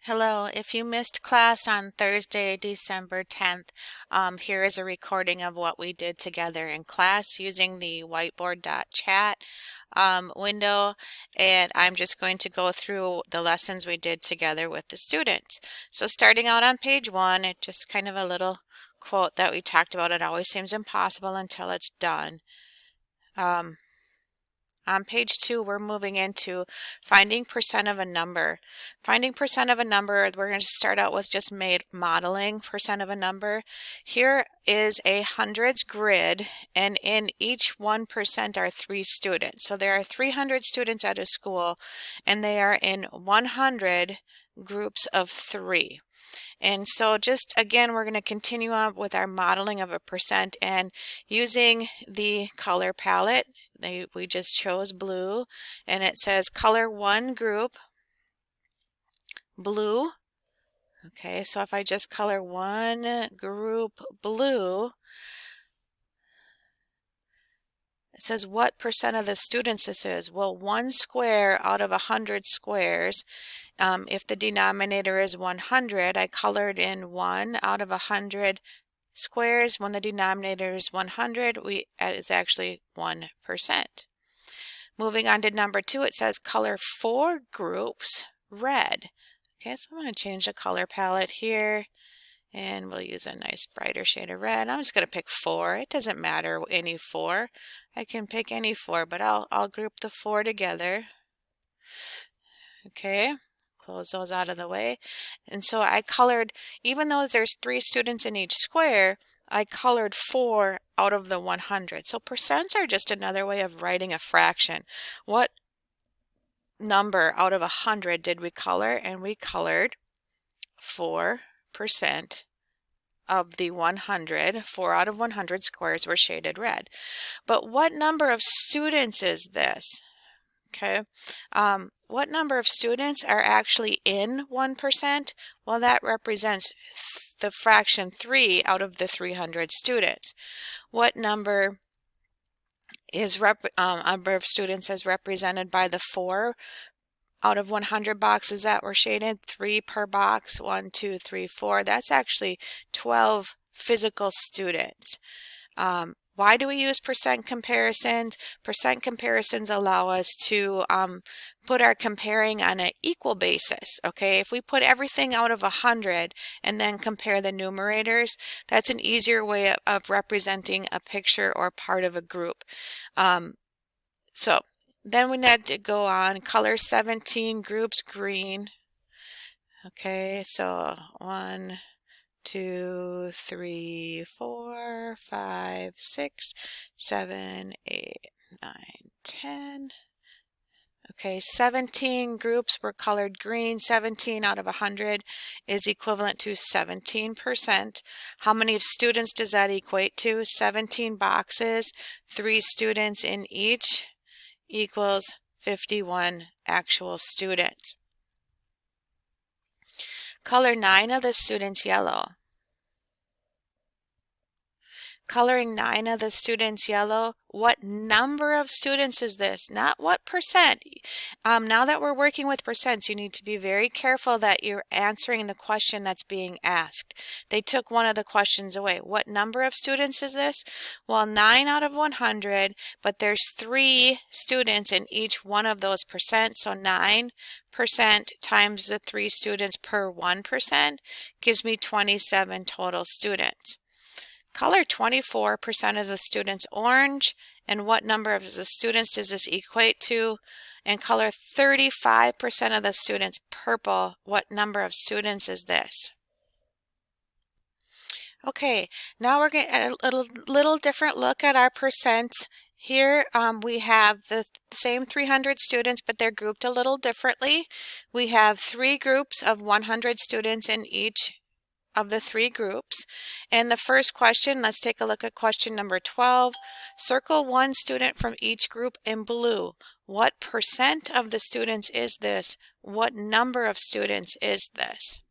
Hello, if you missed class on Thursday, December 10th, here is a recording of what we did together in class using the whiteboard.chat window, and I'm just going to go through the lessons we did together with the students. So starting out on page 1, it just kind of a little quote that we talked about. It always seems impossible until it's done. On page 2, we're moving into finding percent of a number. Finding percent of a number, we're going to start out with just modeling percent of a number. Here is a hundreds grid, and in each 1% are 3 students. So there are 300 students at a school, and they are in 100 groups of 3. And so just again, we're going to continue on with our modeling of a percent and using the color palette. We just chose blue, and it says color one group blue. Okay, so if I just color one group blue, it says what percent of the students this is. Well, 1 square out of 100 squares. If the denominator is 100, I colored in 1 out of 100 squares. When the denominator is 100, it is actually 1%. Moving on to number 2, it says color 4 groups red. Okay, so I'm going to change the color palette here, and we'll use a nice brighter shade of red. I'm just going to pick 4. It doesn't matter any 4. I can pick any 4, but I'll group the 4 together. Okay, close those out of the way. And so I colored, even though there's 3 students in each square, I colored 4 out of the 100. So percents are just another way of writing a fraction. What number out of 100 did we color? And we colored 4% of the 100. 4 out of 100 squares were shaded red. But what number of students is this? Okay, what number of students are actually in 1%? Well, that represents the fraction 3 out of the 300 students. What number of students is represented by the 4 out of 100 boxes that were shaded? 3 per box, 1, 2, 3, 4. That's actually 12 physical students. Why do we use percent comparisons? Percent comparisons allow us to put our comparing on an equal basis. Okay, if we put everything out of 100 and then compare the numerators, that's an easier way of representing a picture or part of a group. So then we need to go on, color 17 groups green. Okay, so 1, 2, 3, 4, 5, 6, 7, 8, 9, 10. Okay, 17 groups were colored green. 17 out of 100 is equivalent to 17%. How many students does that equate to? 17 boxes, 3 students in each equals 51 actual students. Color 9 of the students yellow. Coloring 9 of the students yellow, what number of students is this? Not what percent. Now that we're working with percents, you need to be very careful that you're answering the question that's being asked. They took one of the questions away. What number of students is this? Well, 9 out of 100, but there's 3 students in each one of those percents, so 9% times the 3 students per 1% gives me 27 total students. Color 24% of the students orange, and what number of the students does this equate to? And color 35% of the students purple, what number of students is this? Okay, now we're getting a little different look at our percents. Here we have the same 300 students, but they're grouped a little differently. We have 3 groups of 100 students in each of the 3 groups. And the first question, let's take a look at question number 12. Circle 1 student from each group in blue. What percent of the students is this? What number of students is this?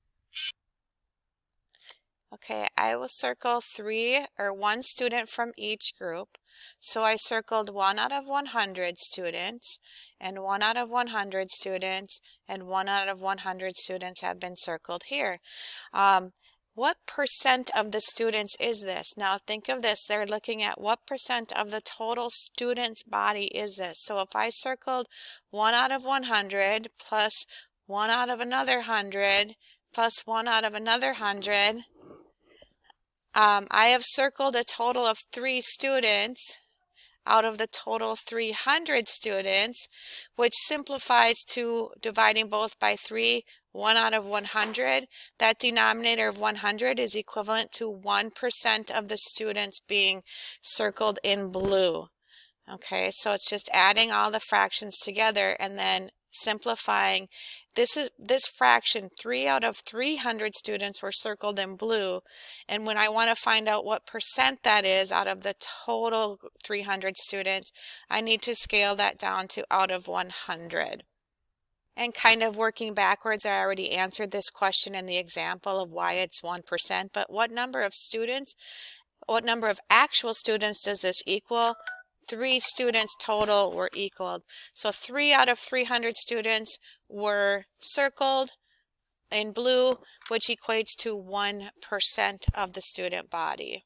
Okay, I will circle 1 student from each group. So I circled 1 out of 100 students, and 1 out of 100 students, and 1 out of 100 students have been circled here. What percent of the students is this? Now think of this, they're looking at what percent of the total student's body is this. So if I circled 1 out of 100 plus 1 out of another 100 plus 1 out of another 100, I have circled a total of 3 students out of the total 300 students, which simplifies to dividing both by 3, 1 out of 100. That denominator of 100 is equivalent to 1% of the students being circled in blue. Okay, so it's just adding all the fractions together and then simplifying. This fraction, 3 out of 300 students were circled in blue, and when I want to find out what percent that is out of the total 300 students, I need to scale that down to out of 100. And kind of working backwards, I already answered this question in the example of why it's 1%, but what number of actual students does this equal? 3 students total were equaled. So 3 out of 300 students were circled in blue, which equates to 1% of the student body.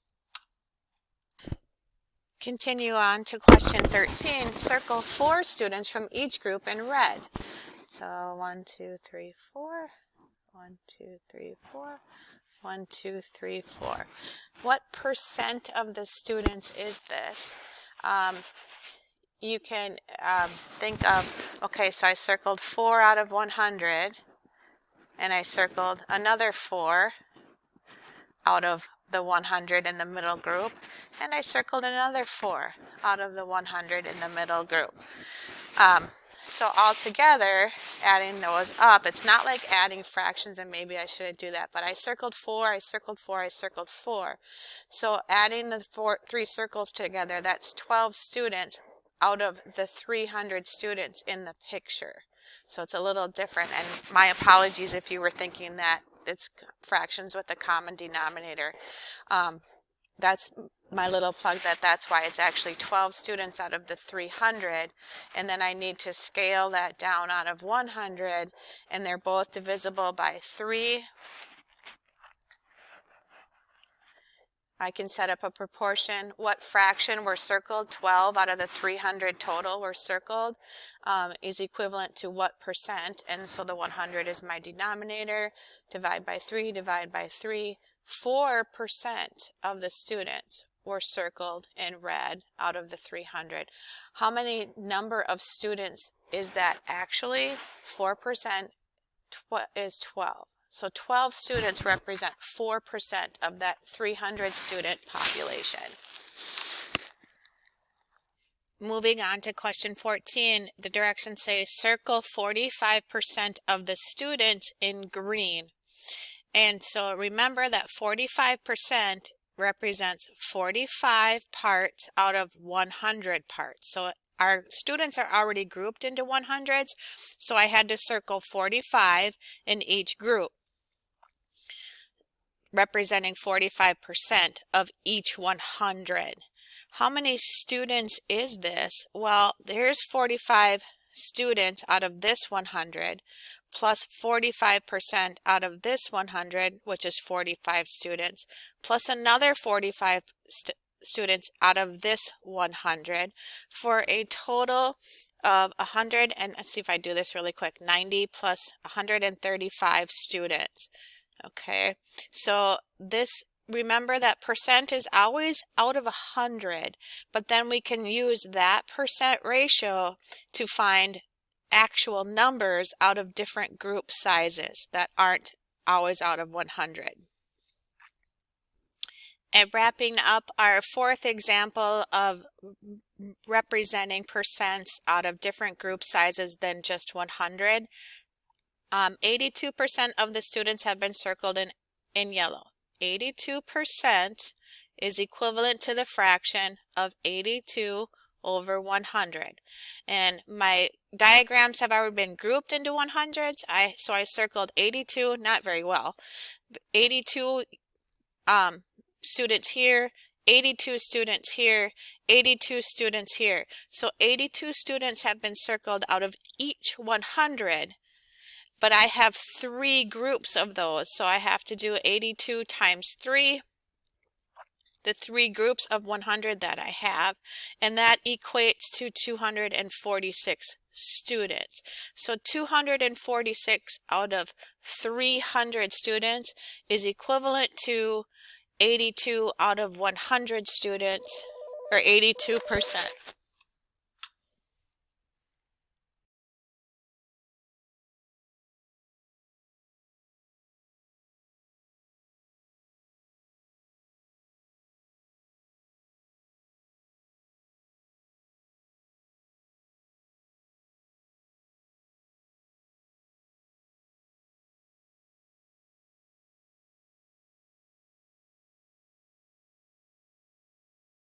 Continue on to question 13. Circle 4 students from each group in red. So 1, 2, 3, 4. 1, 2, 3, 4. 1, 2, 3, 4. What percent of the students is this? You can think of, okay, so I circled 4 out of 100, and I circled another 4 out of the 100 in the middle group, and I circled another 4 out of the 100 in the middle group. So altogether, adding those up, it's not like adding fractions, and maybe I shouldn't do that, but I circled 4, I circled 4, I circled 4. So adding the 3 circles together, that's 12 students out of the 300 students in the picture. So it's a little different, and my apologies if you were thinking that it's fractions with a common denominator. That's my little plug, that's why it's actually 12 students out of the 300, and then I need to scale that down out of 100, and they're both divisible by 3. I can set up a proportion. What fraction were circled? 12 out of the 300 total were circled, is equivalent to what percent, and so the 100 is my denominator. Divide by 3, divide by 3. 4% of the students were circled in red out of the 300. How many number of students is that actually? 4% is 12. So 12 students represent 4% of that 300 student population. Moving on to question 14, the directions say circle 45% of the students in green. And so remember that 45% represents 45 parts out of 100 parts. So our students are already grouped into 100s, so I had to circle 45 in each group, representing 45% of each 100. How many students is this? Well, there's 45 students out of this 100, plus 45% out of this 100, which is 45 students, plus another 45 students out of this 100, for a total of 100, and let's see if I do this really quick, 90 plus 135 students. Okay, so this, remember that percent is always out of 100, but then we can use that percent ratio to find actual numbers out of different group sizes that aren't always out of 100. And wrapping up our fourth example of representing percents out of different group sizes than just 100, 82% of the students have been circled in yellow. 82% is equivalent to the fraction of 82 over 100. And my diagrams have already been grouped into 100s, so I circled 82, not very well. 82 students here, 82 students here, 82 students here. So 82 students have been circled out of each 100, but I have 3 groups of those. So I have to do 82 times 3, the 3 groups of 100 that I have, and that equates to 246 students. So 246 out of 300 students is equivalent to 82 out of 100 students, or 82%.